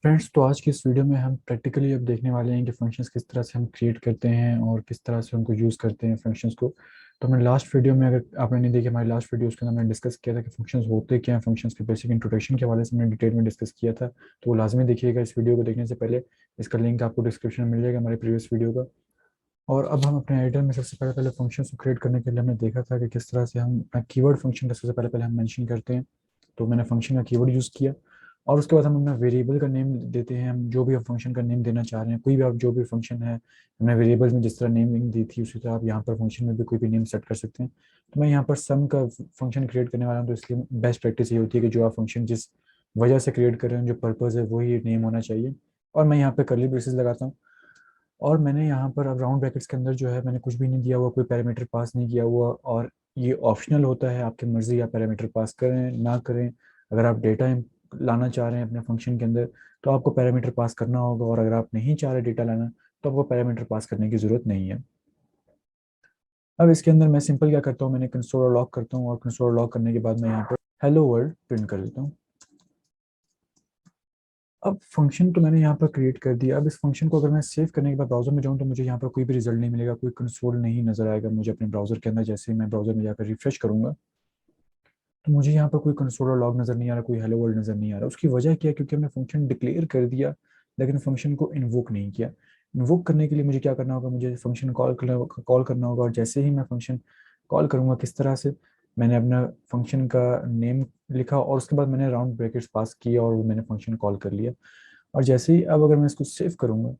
Friends, तो आज की इस वीडियो में हम प्रैक्टिकली अब देखने वाले हैं कि फंक्शंस किस तरह से हम क्रिएट करते हैं और किस तरह से उनको यूज़ करते हैं फंक्शंस को। तो हमने लास्ट वीडियो में, अगर आपने नहीं देखी हमारी लास्ट वीडियो, उसके अंदर हमने डिस्कस किया था कि फंक्शंस होते क्या हैं। फंक्शंस के बेसिक इंट्रोडक्शन के हवाले से हमने डिटेल में डिस्कस किया था। तो वो लाजमी देखिएगा इस वीडियो को देखने से पहले। इसका लिंक आपको डिस्क्रिप्शन में मिल जाएगा हमारे प्रीवियस वीडियो का। और अब हम अपने एडिटर में सबसे पहले पहले फंक्शंस को क्रिएट करने के लिए हमने देखा था कि किस तरह से हम अपना कीवर्ड फंक्शन का सबसे पहले पहले हम मेंशन करते हैं। तो मैंने फंक्शन का कीवर्ड यूज़ किया और उसके बाद हम अपना वेरिएबल का नेम देते हैं। हम जो भी हम फंक्शन का नेम देना चाह रहे हैं, कोई भी आप जो भी फंक्शन है, हमने वेरिएबल्स में जिस तरह नेमिंग दी थी उसी तरह आप यहाँ पर फंक्शन में भी कोई भी नेम सेट कर सकते हैं। तो मैं यहाँ पर सम का फंक्शन क्रिएट करने वाला हूँ, तो इसलिए बेस्ट प्रैक्टिस ये होती है कि जो आप फंक्शन जिस वजह से क्रिएट कर रहे हैं, जो पर्पज़ है, वही नेम होना चाहिए। और मैं यहाँ पर कर्ली ब्रेसेस लगाता हूँ। और मैंने यहाँ पर अब राउंड ब्रैकेट्स के अंदर जो है मैंने कुछ भी नहीं दिया हुआ, कोई पैरामीटर पास नहीं किया हुआ। और ये ऑप्शनल होता है, आपकी मर्ज़ी, आप पैरामीटर पास करें ना करें। अगर आप डेटा लाना चाह रहे हैं अपने फंक्शन के अंदर तो आपको पैरामीटर पास करना होगा, और अगर आप नहीं चाह रहे डेटा लाना तो आपको पैरामीटर पास करने की ज़रूरत नहीं है। अब इसके अंदर मैं सिंपल क्या करता हूँ, मैंने कंसोल लॉक करता हूँ और कंसोल लॉक करने के बाद मैं यहाँ पर हेलो वर्ल्ड प्रिंट कर देता हूँ। अब फंक्शन तो मैंने यहाँ पर क्रिएट कर दिया। अब इस फंक्शन को अगर मैं सेव करने के बाद ब्राउजर में जाऊँ तो मुझे यहाँ पर कोई भी रिजल्ट नहीं मिलेगा, कोई कंसोल नहीं नजर आएगा मुझे अपने ब्राउजर के अंदर। जैसे ही मैं ब्राउजर में जाकर रिफ्रेश करूंगा तो मुझे यहाँ पर कोई कंसोल लॉग नजर नहीं आ रहा, कोई हेलो वर्ल्ड नजर नहीं आ रहा। उसकी वजह क्या है? क्योंकि हमने फंक्शन डिक्लेयर कर दिया लेकिन फंक्शन को इन्वोक नहीं किया। इन्वोक करने के लिए मुझे क्या करना होगा, मुझे फंक्शन कॉल करना होगा। और जैसे ही मैं फंक्शन कॉल करूंगा, किस तरह से, मैंने अपना फंक्शन का नेम लिखा और उसके बाद मैंने राउंड ब्रैकेट्स पास किया और वो मैंने फंक्शन कॉल कर लिया। और जैसे ही अब अगर मैं इसको सेव करूंगा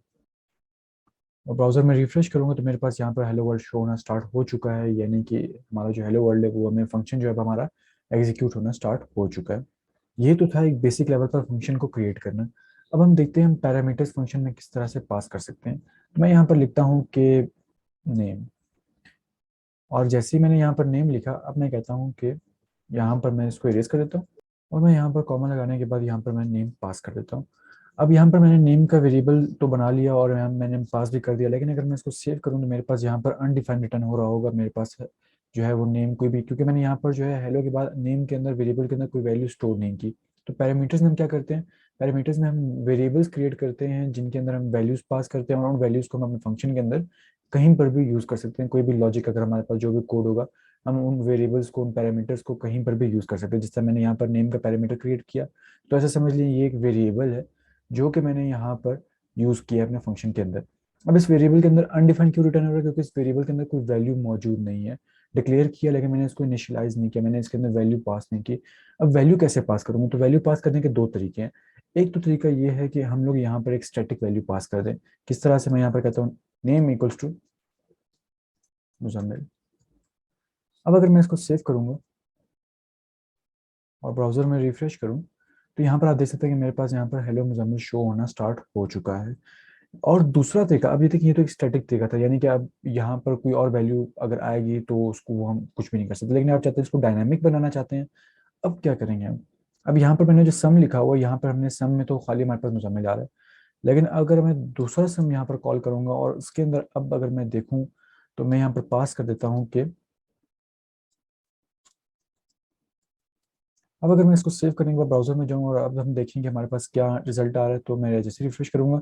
और ब्राउजर में रिफ्रेश करूंगा तो मेरे पास यहाँ पर हेलो वर्ल्ड शो होना स्टार्ट हो चुका है। यानी कि हमारा जो हेलो वर्ल्ड है वो हमें फंक्शन जो है हमारा एग्जीक्यूट होना स्टार्ट हो चुका है। ये तो था एक बेसिक लेवल पर फंक्शन को क्रिएट करना। अब हम देखते हैं हम पैरामीटर्स फंक्शन में किस तरह से पास कर सकते हैं। तो मैं यहाँ पर लिखता हूँ कि नेम। और जैसे ही मैंने यहाँ पर नेम लिखा, अब मैं कहता हूँ कि यहाँ पर मैं इसको इरेज कर देता हूँ और मैं यहाँ पर कॉमा लगाने के बाद यहाँ पर मैं नेम पास कर देता हूँ। अब यहाँ पर मैंने नेम का वेरिएबल तो बना लिया और यहाँ मैंने पास भी कर दिया, लेकिन अगर मैं इसको सेव करूँ तो मेरे पास यहाँ पर अनडिफाइंड रिटर्न हो रहा होगा। मेरे पास जो है वो नेम कोई भी, क्योंकि मैंने यहाँ पर जो है हेलो के बाद नेम के अंदर वेरिएबल के अंदर कोई वैल्यू स्टोर नहीं की। तो पैरामीटर्स में हम क्या करते हैं, पैरामीटर्स में हम वेरिएबल्स क्रिएट करते हैं जिनके अंदर हम वैल्यूज पास करते हैं और उन वैल्यूज को हम अपने फंक्शन के अंदर कहीं पर भी यूज कर सकते हैं। कोई भी लॉजिक अगर हमारे पास जो भी कोड होगा, हम उन वेरिएबल्स को, उन पैरामीटर्स को कहीं पर भी यूज कर सकते हैं। जिस तरह मैंने यहाँ पर नेम का पैरामीटर क्रिएट किया, तो ऐसा समझ लीजिए ये एक वेरिएबल है जो कि मैंने यहाँ पर यूज किया अपने फंक्शन के अंदर। अब इस वेरिएबल के अंदर अनडिफाइंड क्यों रिटर्न हो रहा है? क्योंकि इस वेरिएबल के अंदर कोई वैल्यू मौजूद नहीं है। डिक्लेयर किया लेकिन मैंने इसको इनिशियलाइज नहीं किया, मैंने इसके अंदर वैल्यू पास नहीं की। अब वैल्यू कैसे पास करूंगा? तो वैल्यू पास करने के दो तरीके हैं। एक तो तरीका ये है कि हम लोग यहाँ पर एक स्टैटिक वैल्यू पास कर दें। किस तरह से? मैं यहाँ पर कहता हूँ नेम इक्वल्स टू मुजम्मिल। अब अगर मैं इसको सेव करूंगा और ब्राउजर में रिफ्रेश करूं तो यहाँ पर आप देख सकते हैं कि मेरे पास यहाँ पर हेलो मुजम्मिल शो होना स्टार्ट हो चुका है। और दूसरा तरीका, अब ये देखिए, ये तो एक स्टैटिक तरीका था, यानी कि अब यहाँ पर कोई और वैल्यू अगर आएगी तो उसको हम कुछ भी नहीं कर सकते। लेकिन आप चाहते हैं इसको डायनामिक बनाना चाहते हैं। अब क्या करेंगे हम? अब यहाँ पर मैंने जो सम लिखा हुआ है, यहाँ पर हमने सम में तो खाली हमारे पास मुजम्मिल आ रहा है, लेकिन अगर मैं दूसरा सम यहाँ पर कॉल करूंगा और उसके अंदर अब अगर मैं देखूं तो मैं यहाँ पर पास कर देता हूँ कि अब अगर मैं इसको सेव करने के बाद ब्राउजर में जाऊँ और अब हम देखेंगे हमारे पास क्या रिजल्ट आ रहा है। तो मैं जैसे रिफ्रेश करूंगा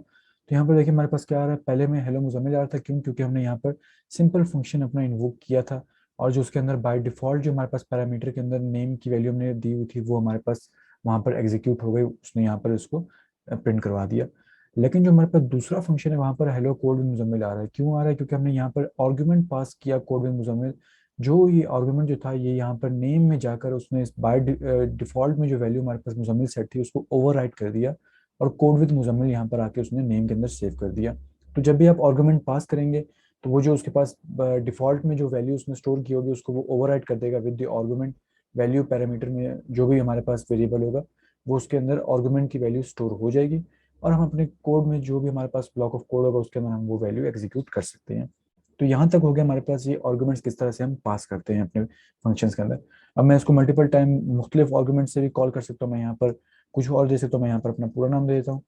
तो यहाँ पर देखिए हमारे पास क्या आ रहा है। पहले में हेलो मुजम्मिल आ रहा था, क्यों? क्योंकि हमने यहाँ पर सिंपल फंक्शन अपना इन्वोक किया था और जो उसके अंदर बाय डिफॉल्ट जो हमारे पास पैरामीटर के अंदर नेम की वैल्यू हमने दी हुई थी वो हमारे पास वहाँ पर एग्जीक्यूट हो गई, उसने यहाँ पर इसको प्रिंट करवा दिया। लेकिन जो हमारे पास दूसरा फंक्शन है वहाँ पर हेलो कोड विद मुजम्मिल आ रहा है। क्यों आ रहा है? क्योंकि हमने यहाँ पर आर्गुमेंट पास किया कोड विद मुजम्मिल। जो ये आर्गुमेंट जो था ये यहाँ पर नेम में जाकर उसने बाय डिफॉल्ट में जो वैल्यू हमारे पास मुजम्मिल सेट थी उसको ओवरराइट कर दिया और कोड विद मुजम्मिल यहाँ पर आके उसने नेम के अंदर सेव कर दिया। तो जब भी आप आर्गुमेंट पास करेंगे तो वो जो उसके पास डिफॉल्ट में जो वैल्यू उसने स्टोर की होगी उसको वो ओवरराइट कर देगा with the argument value parameter में जो भी हमारे पास वेरिएबल होगा वो उसके अंदर आर्गुमेंट की वैल्यू स्टोर हो जाएगी। और हम अपने कोड में जो भी हमारे पास ब्लॉक ऑफ कोड होगा उसके अंदर हम वो वैल्यू एग्जीक्यूट कर सकते हैं। तो यहाँ तक हो गया हमारे पास ये आर्गुमेंट्स किस तरह से हम पास करते हैं अपने फंक्शंस के अंदर। अब मैं इसको मल्टीपल टाइम मुख्तलिफ आर्गुमेंट से भी कॉल कर सकता हूँ। मैं यहाँ पर कुछ और दे सकता हूँ, मैं यहाँ पर अपना पूरा नाम दे देता हूँ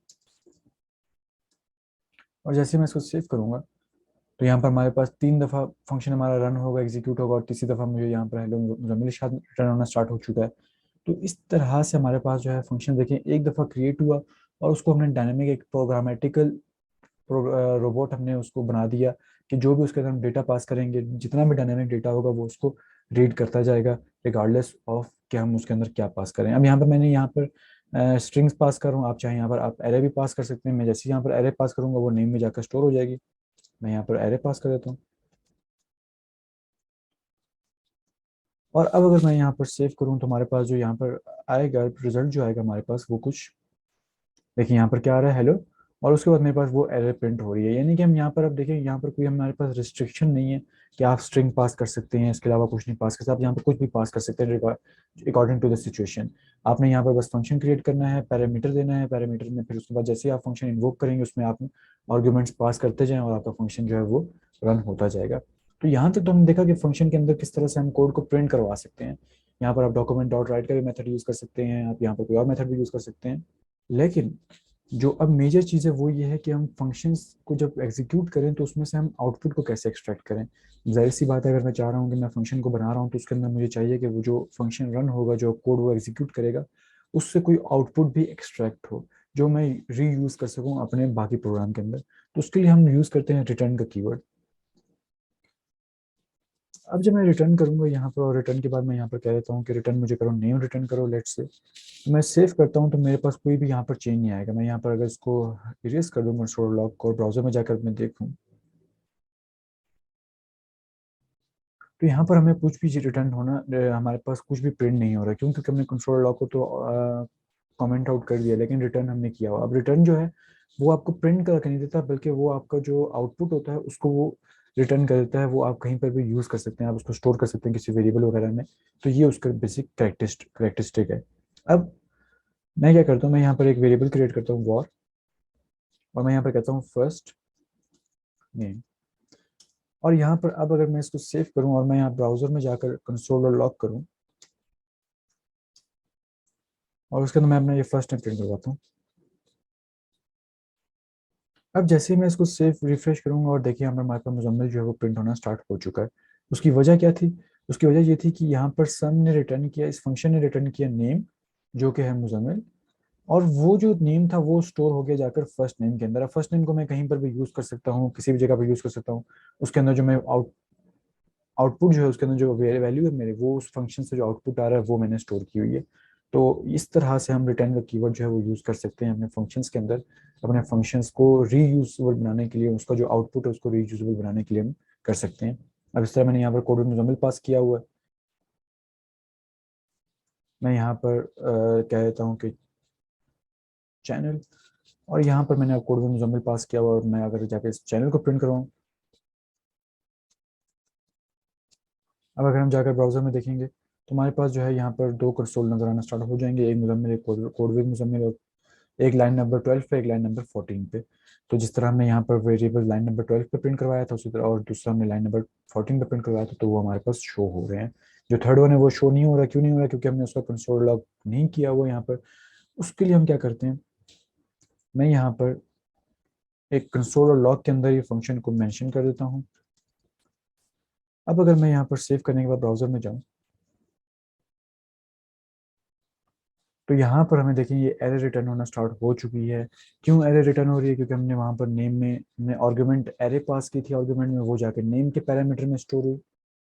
और जैसे ही मैं इसको सेव करूंगा तो यहाँ पर हमारे पास 3 दफ़ा फंक्शन हमारा रन होगा, एग्जीक्यूट होगा और तीसरी दफ़ा मुझे यहाँ पर हेलो मुजम्मिल रिटर्न होना स्टार्ट हो चुका है। तो इस तरह से हमारे पास जो है फंक्शन देखिए एक दफ़ा क्रिएट हुआ और उसको हमने डायनेमिक एक प्रोग्रामेटिकल रोबोट हमने उसको बना दिया कि जो भी उसके अंदर हम डेटा पास करेंगे, जितना भी डायनेमिक डेटा होगा वो उसको रीड करता जाएगा, रिगार्डलेस ऑफ कि हम उसके अंदर क्या पास करें। अब यहाँ पर मैंने यहाँ पर स्ट्रिंग्स पास कर रहा हूँ, आप चाहे यहाँ पर आप एरे भी पास कर सकते हैं। मैं जैसे यहाँ पर एरे पास करूंगा वो नेम में जाकर स्टोर हो जाएगी। मैं यहाँ पर एरे पास कर देता हूँ। और अब अगर मैं यहाँ पर सेव करूँ तो हमारे पास जो यहाँ पर आएगा रिजल्ट जो आएगा हमारे पास वो कुछ, देखिए यहाँ पर क्या आ रहा है, हेलो। और उसके बाद मेरे पास वो एरर प्रिंट हो रही है। यानी कि हम यहाँ पर, अब देखिए यहाँ पर कोई हमारे पास रिस्ट्रिक्शन नहीं है कि आप स्ट्रिंग पास कर सकते हैं, इसके अलावा कुछ नहीं पास कर सकते। आप यहाँ पर कुछ भी पास कर सकते हैं अकॉर्डिंग टू द सिचुएशन। आपने यहाँ पर बस फंक्शन क्रिएट करना है, पैरामीटर देना है, पैरामीटर में फिर उसके बाद जैसे ही आप फंक्शन इन्वोक करेंगे उसमें आप आर्ग्यूमेंट्स पास करते जाएं और आपका फंक्शन जो है वो रन होता जाएगा। तो यहाँ तक तो हमने देखा कि फंक्शन के अंदर किस तरह से हम कोड को प्रिंट करवा सकते हैं। यहाँ पर आप डॉक्यूमेंट डॉट राइट का भी मेथड यूज़ कर सकते हैं, आप यहाँ पर कोई और मेथड भी यूज़ कर सकते हैं। लेकिन जो अब मेजर चीज़ है वो ये है कि हम फंक्शंस को जब एग्जीक्यूट करें तो उसमें से हम आउटपुट को कैसे एक्सट्रैक्ट करें। जाहिर सी बात है, अगर मैं चाह रहा हूँ कि मैं फंक्शन को बना रहा हूँ तो उसके अंदर मुझे चाहिए कि वो जो फंक्शन रन होगा, जो कोड वो एग्जीक्यूट करेगा, उससे कोई आउटपुट भी एक्सट्रैक्ट हो जो मैं रीयूज़ कर सकूँ अपने बाकी प्रोग्राम के अंदर। तो उसके लिए हम यूज़ करते हैं रिटर्न का कीवर्ड। अब जब मैं रिटर्न करूंगा यहाँ पर, और रिटर्न के बाद मैं यहाँ पर कह देता हूँ कि रिटर्न मुझे करो नेम रिटर्न करो लेट्स से, तो मैं सेव करता हूँ तो मेरे पास कोई भी यहाँ पर चेंज नहीं आएगा। मैं यहाँ पर अगर इसको इरेज कर दूँ कंसोल लॉग को, ब्राउजर में जाकर मैं देखूँ तो यहाँ पर हमें कुछ भी रिटर्न होना, हमारे पास कुछ भी प्रिंट नहीं हो रहा है। क्यों? क्योंकि हमने कंसोल लॉग को तो कमेंट आउट कर दिया, लेकिन रिटर्न हमने किया हुआ। अब रिटर्न जो है वो आपको प्रिंट करके नहीं देता, बल्कि वो आपका जो आउटपुट होता है उसको वो रिटर्न कर देता है। वो आप कहीं पर भी यूज़ कर सकते हैं, आप उसको स्टोर कर सकते हैं किसी वेरिएबल वगैरह में। तो ये उसका बेसिक करेक्टरिस्टिक है। अब मैं क्या करता हूँ, मैं यहाँ पर एक वेरिएबल क्रिएट करता हूँ वॉर, और मैं यहाँ पर कहता हूँ फर्स्ट नेम। और यहाँ पर अब अगर मैं इसको सेव करूँ और मैं यहाँ ब्राउजर में जाकर कंसोल और लॉग करूँ और उसके अंदर मैं अपना ये फर्स्ट नेम प्रिंट करवाता हूँ। अब जैसे ही मैं इसको सेव रिफ्रेश करूंगा और देखिए यहाँ पर हमारे पास मुजम्मिल जो है वो प्रिंट होना स्टार्ट हो चुका है। उसकी वजह क्या थी? उसकी वजह ये थी कि यहाँ पर सन ने रिटर्न किया, इस फंक्शन ने रिटर्न किया नेम, जो कि है मुजम्मिल। और वो जो नेम था वो स्टोर हो गया जाकर फर्स्ट नेम के अंदर। अब फर्स्ट नेम को मैं कहीं पर भी यूज़ कर सकता हूँ, किसी भी जगह पर यूज़ कर सकता हूँ। उसके अंदर जो मैं आउटपुट जो है, उसके अंदर जो वैल्यू है मेरे, वो उस फंक्शन से जो आउटपुट आ रहा है वो मैंने स्टोर की हुई है। तो इस तरह से हम रिटर्न का कीवर्ड जो है वो यूज़ कर सकते हैं अपने फंक्शंस के अंदर, अपने फंक्शंस को रीयूजेबल बनाने के लिए, उसका जो आउटपुट है उसको रीयूजेबल बनाने के लिए हम कर सकते हैं। अब इस तरह मैंने यहाँ पर कोड में मुजम्मिल पास किया हुआ है। मैं यहाँ पर कह देता हूँ कि चैनल, और यहाँ पर मैंने कोड में मुजम्मिल पास किया हुआ है। और मैं अगर जाकर इस चैनल को प्रिंट करवाऊँ, अब अगर हम जाकर ब्राउजर में देखेंगे तो हमारे पास जो है यहाँ पर दो कंसोल नजर आना स्टार्ट हो जाएंगे, एक मुजम्मिल, एक कोड विद मुजम्मिल, और एक लाइन नंबर 12 पे, एक लाइन नंबर 14 पे। तो जिस तरह हमने यहाँ पर वेरिएबल लाइन नंबर 12 पे प्रिंट करवाया था उसी तरह, और दूसरा हमने लाइन नंबर 14 पे प्रिंट करवाया था, तो वो हमारे पास शो हो रहे हैं। जो थर्ड वन है वो शो नहीं हो रहा। क्यों नहीं हो रहा? क्योंकि हमने उसका कंसोल लॉग नहीं किया हुआ यहाँ पर। उसके लिए हम क्या करते हैं, मैं यहाँ पर एक कंसोल और लॉग के अंदर ये फंक्शन को मेंशन कर देता हूँ। अब अगर मैं यहाँ पर सेव करने के बाद ब्राउजर में जाऊँ तो यहाँ पर हमें देखें ये एरर रिटर्न होना स्टार्ट हो चुकी है। क्यों एरर रिटर्न हो रही है? क्योंकि हमने वहाँ पर नेम में हमने आर्गुमेंट एरे पास की थी, आर्गुमेंट में वो जाकर नेम के पैरामीटर में स्टोर हुई,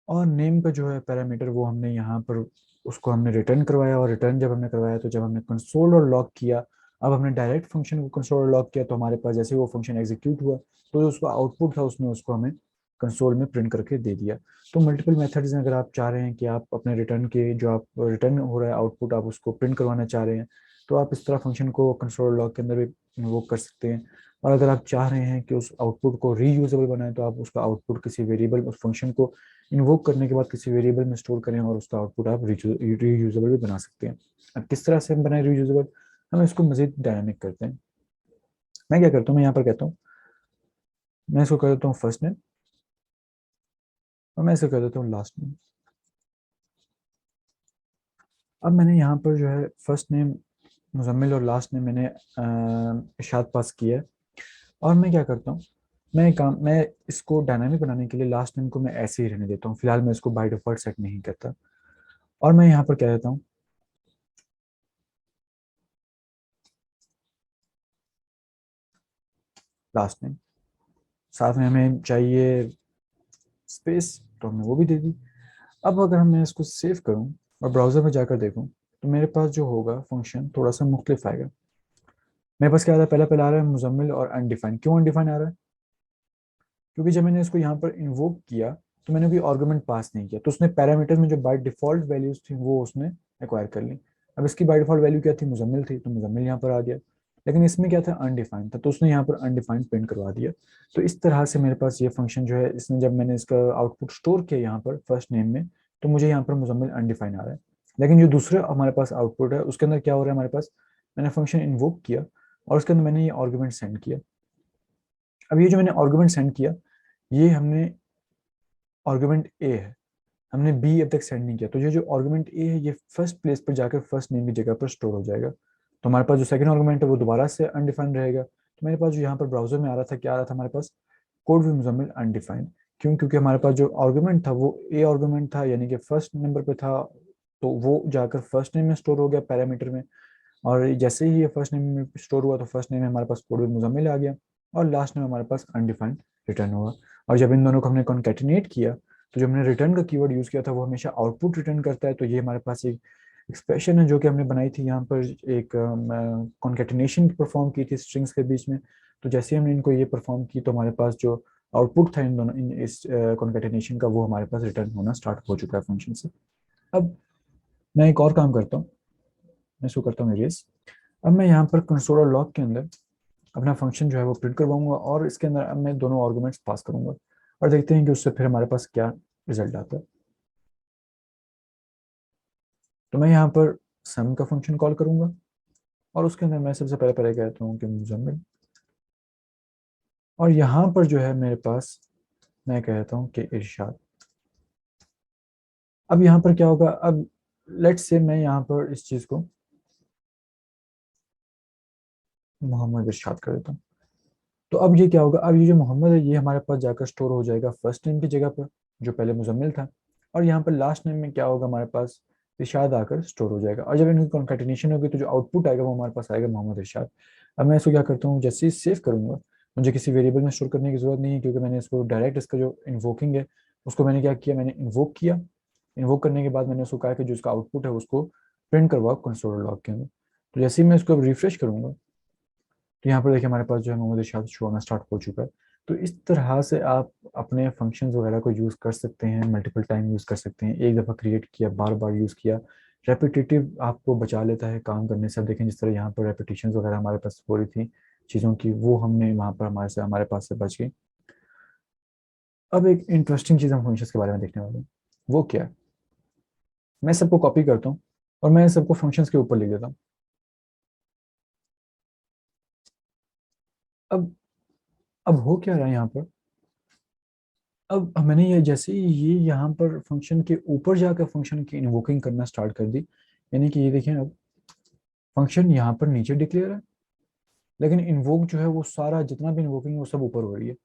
और नेम का जो है पैरामीटर वो हमने यहाँ पर उसको हमने रिटर्न करवाया। और रिटर्न जब हमने करवाया तो जब हमने कंसोल और लॉग किया, अब हमने डायरेक्ट फंक्शन को कंसोल और लॉग किया, तो हमारे पास जैसे वो फंक्शन एग्जीक्यूट हुआ तो जो उसका आउटपुट था उसने उसको हमें कंसोल में प्रिंट करके दे दिया। तो मल्टीपल मेथड्स हैं। अगर आप चाह रहे हैं कि आप अपने रिटर्न के जो आप रिटर्न हो रहा है आउटपुट आप उसको प्रिंट करवाना चाह रहे हैं, तो आप इस तरह फंक्शन को कंसोल लॉग के अंदर भी इन्वोक कर सकते हैं। और अगर आप चाह रहे हैं कि उस आउटपुट को रीयूजेबल बनाएं, तो आप उसका आउटपुट किसी वेरिएबल, उस फंक्शन को इन्वोक करने के बाद किसी वेरिएबल में स्टोर करें और उसका आउटपुट आप रीयूजेबल भी बना सकते हैं। अब किस तरह से हम बनाए रीयूजेबल? हम इसको मजीद डायनामिक करते हैं। मैं क्या करता हूँ, मैं यहाँ पर कहता हूँ, मैं इसको कर देता हूँ फर्स्ट नेम, और मैं इसको कर देता हूँ लास्ट नेम। अब मैंने यहाँ पर जो है फर्स्ट नेम मुजम्मिल और लास्ट नेम मैंने इरशाद पास किया है। और मैं क्या करता हूँ, मैं इसको डायनामिक बनाने के लिए लास्ट नेम को मैं ऐसे ही रहने देता हूँ। फिलहाल मैं इसको बाय डिफॉल्ट सेट नहीं करता। और मैं यहाँ पर कह देता हूँ लास्ट नेम, साथ में हमें चाहिए स्पेस, तो हमने वो भी दे दी। अब अगर मैं इसको सेव करूं और ब्राउज़र में जाकर देखूं, तो मेरे पास जो होगा फंक्शन थोड़ा सा मुख्तलिफ आएगा। मेरे पास क्या आ रहा है, पहला पहला आ रहा है मुजम्मिल और अनडिफाइंड। क्यों अनडिफाइंड आ रहा है? क्योंकि जब मैंने इसको यहाँ पर इन्वोक किया तो मैंने कोई आर्गुमेंट पास नहीं किया, तो उसने पैरामीटर्स में जो बाय डिफॉल्ट वैल्यूज थी वो उसने एक्वायर कर ली। अब इसकी बाय डिफॉल्ट वैल्यू क्या थी, मुजम्मिल थी, तो मुजम्मिल यहाँ पर आ गया। लेकिन इसमें क्या था, अनडिफाइंड था, तो उसने यहाँ पर अनडिफाइंड प्रिंट करवा दिया। तो इस तरह से मेरे पास ये फंक्शन जो है, इसने जब मैंने इसका आउटपुट स्टोर किया यहाँ पर फर्स्ट नेम में, तो मुझे यहाँ पर मुजम्मिल अनडिफाइंड आ रहा है। लेकिन जो दूसरा हमारे पास आउटपुट है उसके अंदर क्या हो रहा है, हमारे पास मैंने फंक्शन इन्वोक किया और उसके अंदर मैंने ये आर्गुमेंट सेंड किया। अब ये जो मैंने आर्गुमेंट सेंड किया, ये हमने आर्गुमेंट ए है, हमने बी अब तक सेंड नहीं किया, तो ये जो आर्गुमेंट ए है ये फर्स्ट प्लेस पर जाकर फर्स्ट नेम की जगह पर स्टोर हो जाएगा। तो हमारे पास जो सेकंड आर्गुमेंट है वो दोबारा से अनडिफाइंड रहेगा। तो मेरे पास जो यहाँ पर ब्राउजर में आ रहा था, क्या आ रहा था हमारे पास, कोड भी मुजम्मिल अनडिफाइंड। क्यों? क्योंकि हमारे पास जो आर्गुमेंट था वो ए आर्गुमेंट था, यानी कि फर्स्ट नंबर पे था, तो वो जाकर फर्स्ट नेम में स्टोर हो गया पैरामीटर में। और जैसे ही ये फर्स्ट नेम में स्टोर हुआ तो फर्स्ट नेम में हमारे पास कोड भी मुजम्मिल आ गया, और लास्ट में हमारे पास अनडिफाइंड रिटर्न हुआ। और जब इन दोनों को हमने कॉन्केटिनेट किया, तो जो हमने रिटर्न का कीवर्ड यूज किया था वो हमेशा आउटपुट रिटर्न करता है। तो ये हमारे पास एक एक्सप्रेशन है जो कि हमने बनाई थी, यहाँ पर एक कॉन्केटिनेशन परफॉर्म की थी स्ट्रिंग्स के बीच में। तो जैसे ही हमने इनको ये परफॉर्म की, तो हमारे पास जो आउटपुट था इन दोनों इस कॉन्केटिनेशन का, वो हमारे पास रिटर्न होना स्टार्ट हो चुका है फंक्शन से। अब मैं एक और काम करता हूँ, मैं इसको करता हूँ इरेज। अब मैं यहाँ पर कंसोल और लॉग के अंदर अपना फंक्शन जो है वो प्रिंट करवाऊंगा, और इसके अंदर अब मैं दोनों आर्गुमेंट्स पास करूंगा, और देखते हैं कि उससे फिर हमारे पास क्या रिजल्ट आता है। तो मैं यहाँ पर सम का फंक्शन कॉल करूंगा, और उसके अंदर मैं सबसे पहले पहले कहता हूँ कि मुजम्मिल, और यहाँ पर जो है मेरे पास मैं कहता हूँ कि इरशाद। अब यहाँ पर क्या होगा, अब लेट्स से मैं यहाँ पर इस चीज़ को मोहम्मद इरशाद कर देता हूँ। तो अब ये क्या होगा, अब ये जो मोहम्मद है ये हमारे पास जाकर स्टोर हो जाएगा फर्स्ट नेम की जगह पर, जो पहले मुजम्मिल था। और यहाँ पर लास्ट नेम में क्या होगा, हमारे पास इरशाद आकर स्टोर हो जाएगा। और जब इनकी कॉन्केटिनेशन होगी तो जो आउटपुट आएगा वो हमारे पास आएगा मोहम्मद इरशाद। अब मैं इसको क्या करता हूँ, जैसे ही सेव करूंगा, मुझे किसी वेरिएबल में स्टोर करने की जरूरत नहीं है, क्योंकि मैंने इसको डायरेक्ट इसका जो इन्वोकिंग है उसको मैंने क्या किया, मैंने इन्वोक किया। इन्वोक करने के बाद मैंने उसको कहा कि जो इसका आउटपुट है उसको प्रिंट करवाओ कंसोल लॉग के अंदर। तो जैसे ही मैं इसको रिफ्रेश करूंगा, तो यहाँ पर देखिए हमारे पास जो है मोहम्मद इरशाद शो होना स्टार्ट हो चुका है। तो इस तरह से आप अपने फंक्शंस वगैरह को यूज़ कर सकते हैं, मल्टीपल टाइम यूज़ कर सकते हैं। एक दफ़ा क्रिएट किया, बार बार यूज़ किया, रेपिटेटिव आपको बचा लेता है काम करने से। अब देखें जिस तरह यहाँ पर रेपिटेशन वगैरह हमारे पास हो रही थी चीज़ों की, वो हमने वहाँ पर हमारे पास से बच गई। अब एक इंटरेस्टिंग चीज़ हम फंक्शंस के बारे में देखने वाले हैं, वो क्या है, मैं सबको कॉपी करता हूँ और मैं सबको फंक्शंस के ऊपर लिख देता हूँ। अब अब हो क्या रहा है यहाँ पर, अब मैंने ये जैसे ही ये यहाँ पर फंक्शन के ऊपर जाकर फंक्शन की इन्वोकिंग करना स्टार्ट कर दी, यानी कि ये देखें अब फंक्शन यहाँ पर नीचे डिक्लेयर है, लेकिन इन्वोक जो है वो सारा जितना भी इन्वोकिंग है वो सब ऊपर हो रही है।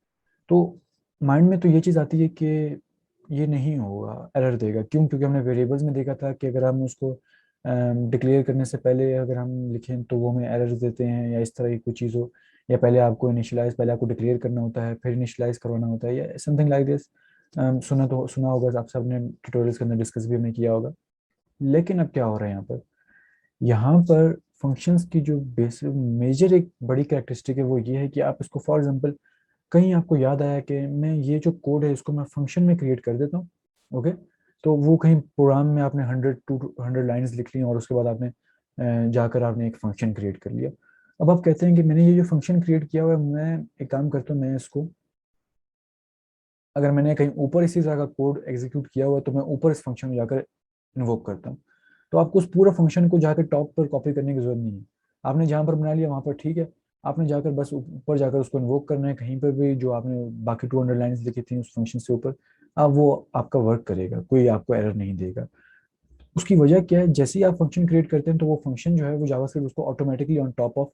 तो माइंड में तो ये चीज़ आती है कि ये नहीं होगा, एरर देगा। क्यों? क्योंकि हमने वेरिएबल्स में देखा था कि अगर हम उसको डिक्लेयर करने से पहले अगर हम लिखें तो वो हमें एरर देते हैं, या इस तरह की कुछ चीज़ हो, या पहले आपको डिक्लेयर करना होता है फिर इनिशियलाइज करवाना होता है, या समथिंग लाइक दिस। सुना होगा, आप सबने ट्यूटोरियल्स के अंदर डिस्कस भी हमने किया होगा। लेकिन अब क्या हो रहा है यहाँ पर फंक्शंस की जो बेसिक मेजर एक बड़ी कैरेक्टरिस्टिक है वो ये है कि आप इसको फॉर एग्जांपल कहीं आपको याद आया कि मैं ये जो कोड है इसको मैं फंक्शन में क्रिएट कर देता हूँ, ओके। तो वो कहीं प्रोग्राम में आपने 100 लाइंस लिख ली और उसके बाद आपने जाकर आपने एक फंक्शन क्रिएट कर लिया। अब आप कहते हैं कि मैंने ये जो फंक्शन क्रिएट किया हुआ है, मैं एक काम करता हूँ, मैं इसको अगर मैंने कहीं ऊपर इसी तरह का कोड एग्जीक्यूट किया हुआ है तो मैं ऊपर इस फंक्शन में जाकर इन्वोक करता हूँ। तो आपको उस पूरा फंक्शन को जाकर टॉप पर कॉपी करने की जरूरत नहीं है। आपने जहाँ पर बना लिया वहाँ पर ठीक है, आपने जाकर बस ऊपर जाकर उसको इन्वोक करना है, कहीं पर भी जो आपने बाकी 200 लाइन्स लिखी थी उस फंक्शन से ऊपर, आप वो आपका वर्क करेगा, कोई आपको एरर नहीं देगा। उसकी वजह क्या है, जैसे ही आप फंक्शन क्रिएट करते हैं तो वो फंक्शन जो है वो जावास्क्रिप्ट उसको automatically on top of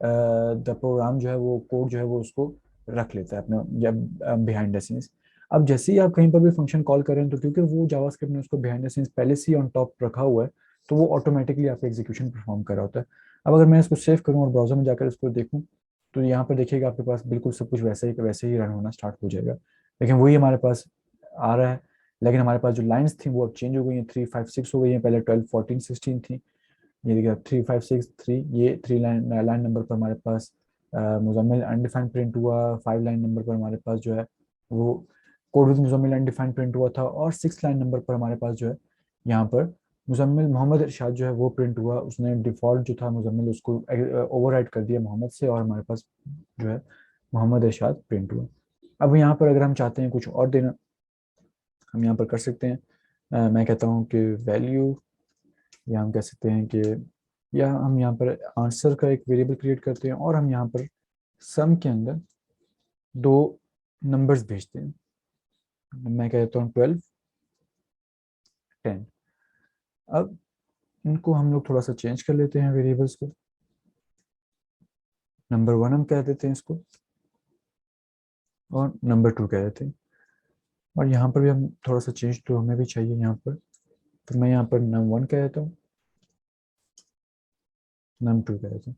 the program जो है वो कोड जो है वो उसको रख लेता है अपने या बिहाइंड द सीन्स। अब जैसे ही आप कहीं पर भी फंक्शन कॉल करें तो क्योंकि वो जावास्क्रिप्ट ने उसको बिहाइंड द सीन्स पहले से ही ऑन टॉप रखा हुआ है, तो वो ऑटोमेटिकली आपका एग्जीक्यूशन परफॉर्म कर रहा होता है। अब अगर मैं इसको सेव करूँ और ब्राउजर में जाकर इसको देखूँ, तो यहाँ पर देखिएगा आपके पास बिल्कुल सब कुछ वैसे ही रन होना स्टार्ट हो जाएगा। लेकिन वही हमारे पास आ रहा है, लेकिन हमारे पास जो लाइंस थी वो अब चेंज हो गई हैं, 3 5 6 हो गई हैं, पहले 12 14 16 थी। ये देखिए 3 5 6 3, ये 3 लाइन लाइन नंबर पर हमारे पास मुजम्मिल अनडिफाइंड प्रिंट हुआ। 5 लाइन नंबर पर हमारे पास जो है वो code with Muzammil undefined print हुआ था, और 6 लाइन नंबर पर हमारे पास जो है यहाँ पर मुजम्मिल मोहम्मद इरशाद जो है वो प्रिंट हुआ। उसने डिफ़ॉल्ट जो था मुजम्मिल उसको ओवरराइड कर दिया मोहम्मद से, और हमारे पास जो है मोहम्मद इरशाद प्रिंट हुआ। अब यहाँ पर अगर हम चाहते हैं कुछ और देना, हम यहाँ पर कर सकते हैं। मैं कहता हूँ कि वैल्यू, या हम कह सकते हैं कि, या हम यहाँ पर आंसर का एक वेरिएबल क्रिएट करते हैं, और हम यहाँ पर सम के अंदर दो नंबर्स भेजते हैं। मैं कहता हूँ 12 10। अब इनको हम लोग थोड़ा सा चेंज कर लेते हैं वेरिएबल्स को। नंबर 1 हम कह देते हैं इसको, और नंबर 2 कह देते हैं। और यहाँ पर भी हम थोड़ा सा चेंज तो हमें भी चाहिए यहाँ पर, तो मैं यहाँ पर num1 कह देता हूँ, num2 कह देता हूँ।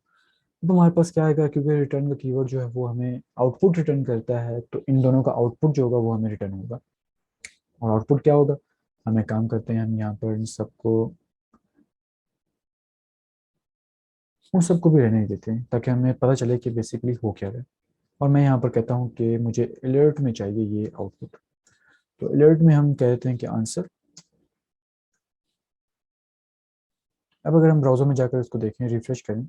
अब हमारे पास क्या आएगा, क्योंकि रिटर्न का कीवर्ड जो है वो हमें आउटपुट रिटर्न करता है, तो इन दोनों का आउटपुट जो होगा वो हमें रिटर्न होगा। और आउटपुट क्या होगा, हम एक काम करते हैं, हम यहाँ पर इन सबको, उन सबको भी रहने देते हैं, ताकि हमें पता चले कि बेसिकली हो क्या रहा है। और मैं यहाँ पर कहता हूँ कि मुझे अलर्ट में चाहिए ये आउटपुट, तो अलर्ट में हम कहते हैं कि आंसर। अब अगर हम ब्राउजर में जाकर इसको देखें, रिफ्रेश करें,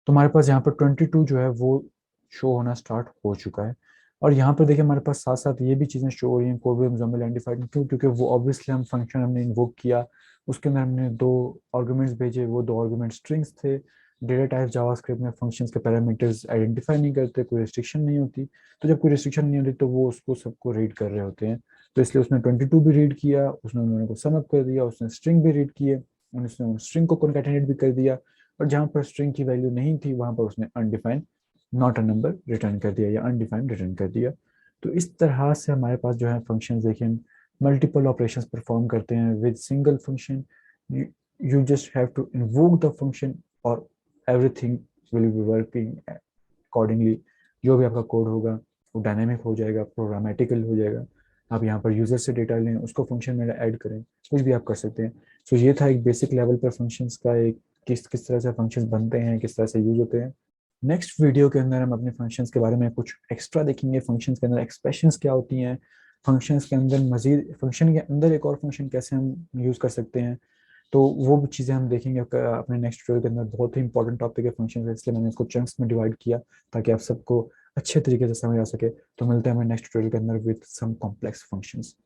तो हमारे पास यहाँ पर 22 जो है वो शो होना स्टार्ट हो चुका है। और यहाँ पर देखिए हमारे पास साथ साथ ये भी चीज़ें शो हो रही हैं, कोड विद मुजम्मिल आइडेंटिफाइड। क्यों? क्योंकि वो ऑब्वियसली हम फंक्शन हमने इन्वोक किया, उसके अंदर हमने दो आर्गुमेंट्स भेजे, वो दो आर्गुमेंट स्ट्रिंग्स थे। डेटा टाइप जावास्क्रिप्ट में फंक्शंस के पैरामीटर्स आइडेंटिफाई नहीं करते, कोई रिस्ट्रिक्शन नहीं होती। तो जब कोई रिस्ट्रिक्शन नहीं होती तो वो उसको सबको रीड कर रहे होते हैं। तो इसलिए उसने 22 भी रीड किया, उसने उन्होंने को सम अप कर दिया, उसने स्ट्रिंग भी रीड किए, उसने स्ट्रिंग को कॉन्कैटिनेट भी कर दिया। और जहाँ पर स्ट्रिंग की वैल्यू नहीं थी वहाँ पर उसने undefined not a number return कर दिया, या अनडिफाइंड रिटर्न कर दिया। तो इस तरह से हमारे पास जो है फंक्शन देखिए मल्टीपल ऑपरेशंस परफॉर्म करते हैं with single function. You just have to invoke the function, और everything will be working accordingly. जो भी आपका कोड होगा वो डायनेमिक हो जाएगा, प्रोग्रामेटिकल हो जाएगा। आप यहाँ पर यूजर से डेटा लें, उसको फंक्शन में ऐड करें, कुछ भी आप कर सकते हैं। तो ये था एक बेसिक लेवल पर फंक्शंस का एक, किस किस तरह से फंक्शंस बनते हैं, किस तरह से यूज होते हैं। नेक्स्ट वीडियो के अंदर हम अपने फंक्शंस के बारे में कुछ एक्स्ट्रा देखेंगे, फंक्शंस के अंदर एक्सप्रेशंस क्या होती हैं, फंक्शंस के अंदर मजीद, फंक्शन के अंदर एक और फंक्शन कैसे हम यूज़ कर सकते हैं। तो वो भी चीज़ें हम देखेंगे अपने नेक्स्ट ट्यूटोरियल के अंदर। बहुत ही इंपॉर्टेंट टॉपिक है फंक्शन, इसलिए मैंने इसको चंक्स में डिवाइड किया ताकि आप सबको अच्छे तरीके से समझ आ सके। तो मिलते हैं हमें नेक्स्ट ट्यूटोरियल के अंदर विद सम कॉम्प्लेक्स फंक्शंस।